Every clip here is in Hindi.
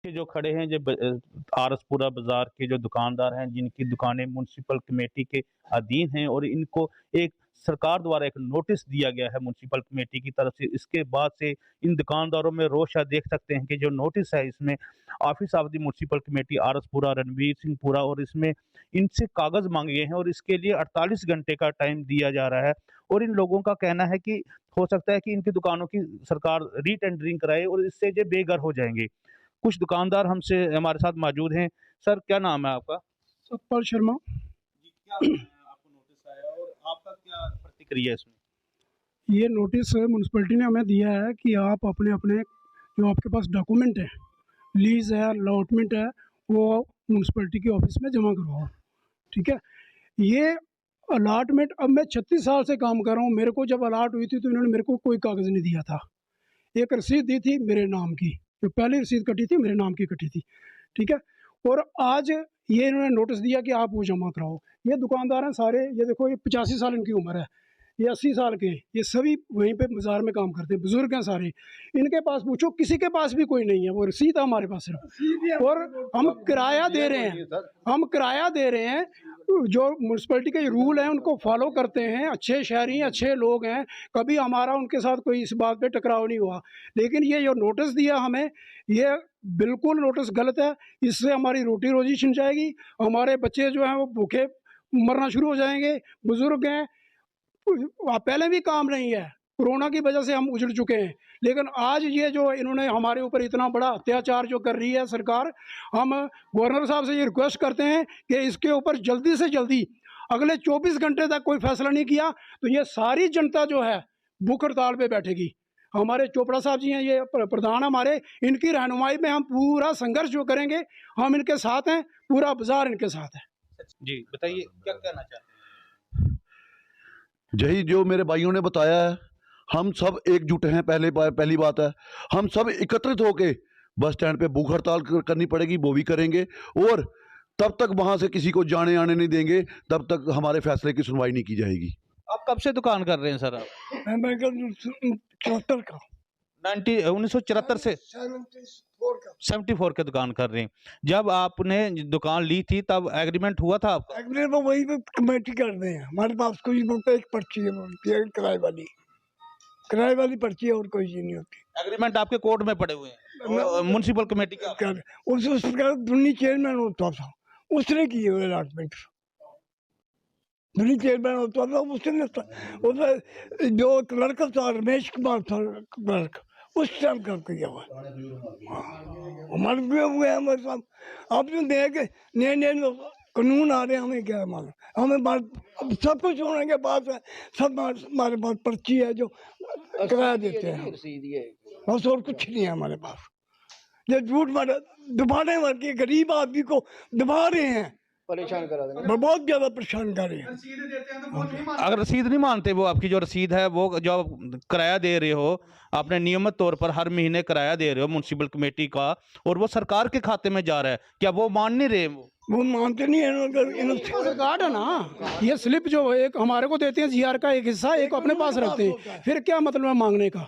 के जो खड़े हैं जो आरसपुरा बाजार के जो दुकानदार हैं जिनकी दुकानें म्युनिसिपल कमेटी के अधीन हैं और इनको एक सरकार द्वारा एक नोटिस दिया गया है म्युनिसिपल कमेटी की तरफ से। इसके बाद से इन दुकानदारों में रोष है। देख सकते हैं कि जो नोटिस है इसमें office of the municipal committee Araspura Ranveer Singhpura और इसमें इनसे कागज मांगे गए हैं और इसके लिए 48 घंटे का टाइम दिया जा रहा है। और इन लोगों का कहना है कि हो सकता है कि इनकी दुकानों की सरकार रीटेंडरिंग कराए और इससे ये बेघर हो जाएंगे। कुछ दुकानदार हमसे हमारे साथ मौजूद हैं। सर, क्या नाम है आपका? सतपाल शर्मा। जी, क्या आपको नोटिस आया और आपका क्या प्रतिक्रिया है इसमें? ये नोटिस म्यूनसिपैलिटी ने हमें दिया है कि आप अपने अपने जो आपके पास डॉक्यूमेंट है, लीज है, अलॉटमेंट है, वो म्यूनसिपैलिटी के ऑफिस में जमा करवाओ। ठीक है। ये अलॉटमेंट, अब मैं 36 साल से काम कर रहा हूँ। मेरे को जब अलॉट हुई थी तो इन्होंने मेरे को कोई कागज़ नहीं दिया था। एक रसीद दी थी मेरे नाम की, जो पहली रसीद कटी थी मेरे नाम की कटी थी। ठीक है। और आज ये इन्होंने नोटिस दिया कि आप वो जमा कराओ। ये दुकानदार हैं सारे, ये देखो, ये 85 साल इनकी उम्र है, ये 80 साल के हैं, ये सभी वहीं पे बाजार में काम करते हैं, बुजुर्ग हैं सारे। इनके पास पूछो, किसी के पास भी कोई नहीं है, वो रसीद है हमारे पास सिर्फ। और हम किराया दे रहे हैं, हम किराया दे रहे हैं। जो म्यूनसिपैलिटी के रूल हैं उनको फॉलो करते हैं, अच्छे शहरी, अच्छे लोग हैं, कभी हमारा उनके साथ कोई इस बात पे टकराव नहीं हुआ। लेकिन ये जो नोटिस दिया हमें, ये बिल्कुल नोटिस गलत है। इससे हमारी रोटी रोजी छिन जाएगी, हमारे बच्चे जो हैं वो भूखे मरना शुरू हो जाएंगे, बुजुर्ग हैं, पहले भी काम नहीं है, कोरोना की वजह से हम उजड़ चुके हैं। लेकिन आज ये जो इन्होंने हमारे ऊपर इतना बड़ा अत्याचार जो कर रही है सरकार, हम गवर्नर साहब से ये रिक्वेस्ट करते हैं कि इसके ऊपर जल्दी से जल्दी, अगले 24 घंटे तक कोई फैसला नहीं किया तो ये सारी जनता जो है भूख हड़ताल पे बैठेगी। हमारे चोपड़ा साहब जी हैं, ये प्रधान हमारे, इनकी रहनुमाई में हम पूरा संघर्ष जो करेंगे, हम इनके साथ हैं, पूरा बाजार इनके साथ है। जी बताइए, क्या कहना चाहते हैं? यही जो मेरे भाइयों ने बताया है, हम सब एकजुट हैं। पहली बात है, हम सब एकत्रित होके बस स्टैंड पे भूख हड़ताल करनी पड़ेगी, वो भी करेंगे। और तब तक वहां से किसी को जाने आने नहीं देंगे, तब तक हमारे फैसले की सुनवाई नहीं की जाएगी। आप कब से दुकान कर रहे हैं सर? आप मैं 74 का 1974 से 74 के दुकान कर रहे हैं। जब आपने दुकान ली थी तब एग्रीमेंट हुआ था आपका? एग्रीमेंट में वही पे कमेटी करते हैं, हमारे पास कोई एक पर्ची है, किराए वाली पर्ची है, और कोई चीज नहीं होती। एग्रीमेंट आपके कोर्ट में पड़े हुए हैं म्युनिसिपल कमेटी का? उस प्रकार दुनी चेयरमैन होता था, उसने की अलॉटमेंट। दुनी चेयरमैन होता था, उसने जो क्लर्क था, रमेश कुमार था क्लर्क, उस टाइम कर किया हुआ हमारे हुए हमारे साथ। अब जो देख नए नए कानून आ रहे हैं, हमें क्या मालूम, हमें सब कुछ होने के बाद है, सब हमारे पास पर्ची है जो किराया देते हैं, बस और कुछ नहीं है हमारे पास। ये झूठ मारे दबाने वाले के गरीब आदमी को दबा रहे हैं, परेशान करा देंगे, बहुत ज्यादा परेशान कर रहे हैं। अगर रसीद नहीं मानते, वो आपकी जो रसीद है, वो जो किराया दे रहे हो, आपने नियमित तौर पर हर महीने किराया दे रहे हो म्युनिसिपल कमेटी का, और वो सरकार के खाते में जा रहा है, क्या वो मान नहीं रहे? वो मानते नहीं है। कार्ड है ना, ये स्लिप जो एक हमारे को देते हैं, जीआर का एक हिस्सा एक अपने पास रखते हैं, फिर क्या मतलब है मांगने का?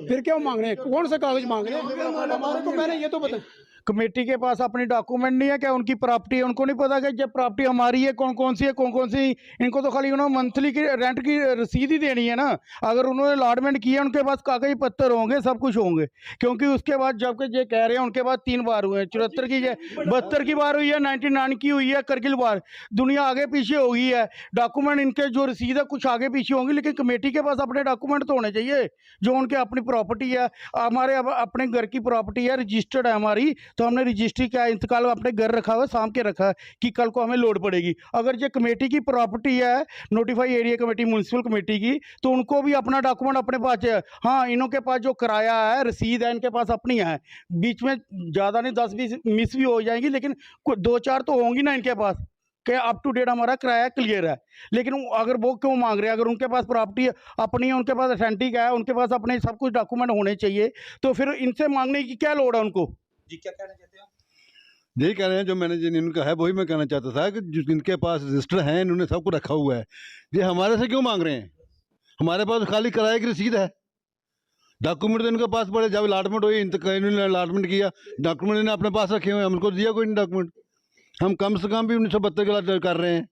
फिर क्या मांग रहे हैं? कौन सा कागज मांग रहे हैं हमारे को? पहले ये तो बताएं। कमेटी के पास अपनी डॉक्यूमेंट नहीं है, क्या उनकी प्रॉपर्टी है? उनको नहीं पता कि जब प्रॉपर्टी हमारी है कौन कौन सी है, कौन कौन सी। इनको तो खाली उन्होंने मंथली की रेंट की रसीद ही देनी है ना। अगर उन्होंने अलॉटमेंट किया, उनके पास कागज पत्तर होंगे, सब कुछ होंगे। क्योंकि उसके बाद जबकि ये कह रहे हैं उनके बाद 3 बार हुए हैं, 74 की, 72 की बार हुई है, 99 की हुई है, करगिल बार। दुनिया आगे पीछे हो गई है, डॉक्यूमेंट इनके जो रसीद है कुछ आगे पीछे होंगे, लेकिन कमेटी के पास अपने डॉक्यूमेंट तो होने चाहिए, जो उनके अपनी प्रॉपर्टी है। हमारे अपने घर की प्रॉपर्टी है, रजिस्टर्ड है हमारी, तो हमने रजिस्ट्री का इंतकाल अपने घर रखा हुआ, साम के रखा है कि कल को हमें लोड पड़ेगी। अगर ये कमेटी की प्रॉपर्टी है, notify area committee, municipal committee की, तो उनको भी अपना डॉक्यूमेंट अपने पास है। हाँ, इनों के पास जो किराया है, रसीद है, इनके पास अपनी है। बीच में ज़्यादा नहीं 10-20 मिस भी हो जाएंगी, लेकिन 2-4 तो होंगी ना इनके पास, कि अप टू डेट हमारा किराया क्लियर है। लेकिन अगर वो क्यों मांग रहे हैं? अगर उनके पास प्रॉपर्टी अपनी है, उनके पास अथेंटिक है, उनके पास अपने सब कुछ डॉक्यूमेंट होने चाहिए, तो फिर इनसे मांगने की क्या लोड़ है उनको? जी, क्या कहना चाहते हैं? यही कह रहे हैं जो मैंने जिनका है वही मैं कहना चाहता था कि जिनके पास रजिस्टर हैं, इन्होंने सब कुछ रखा हुआ है, ये हमारे से क्यों मांग रहे हैं? हमारे पास खाली किराए की रसीद है। डॉक्यूमेंट तो इनके पास पड़े, जब अलॉटमेंट हुई इन्होंने अलॉटमेंट किया, डॉक्यूमेंट इन्होंने अपने पास रखे हुए हैं, हमको दिया कोई नहीं डॉक्यूमेंट। हम कम से कम भी 1972 के लाभ कर रहे हैं।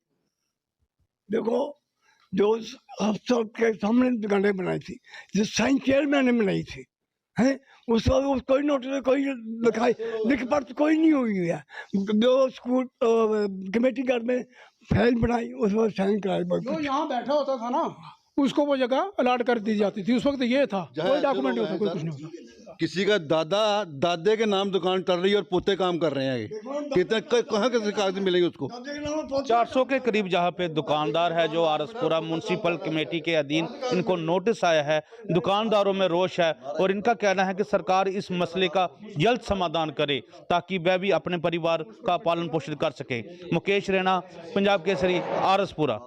देखो जो अफसर के सामने दुकानें बनाई थी, जो साइन चेयरमैन ने बनाई थी, हैं उसका कोई नोटिस कोई लिख पढ़ कोई नहीं हुई है। जो स्कूल कमेटी घर में फाइल बनाई उस पर साइन कराए। जो यहाँ बैठा होता था ना उसको वो जगह अलाट कर दी जाती थी। उस वक्त ये था, कोई डॉक्यूमेंट नहीं होता, कोई कुछ नहीं होता। किसी का दादे के नाम दुकान चल रही है और पोते काम कर रहे हैं, ये कितने कहाँ कैसे कागज मिलेंगे उसको। 400 के करीब जहां पे दुकानदार है जो आरसपुरा म्युनिसिपल कमेटी के अधीन, इनको नोटिस आया है। दुकानदारों में रोष है और इनका कहना है कि सरकार इस मसले का जल्द समाधान करे ताकि वह भी अपने परिवार का पालन पोषण कर सके। मुकेश रैना, पंजाब केसरी, आरसपुरा।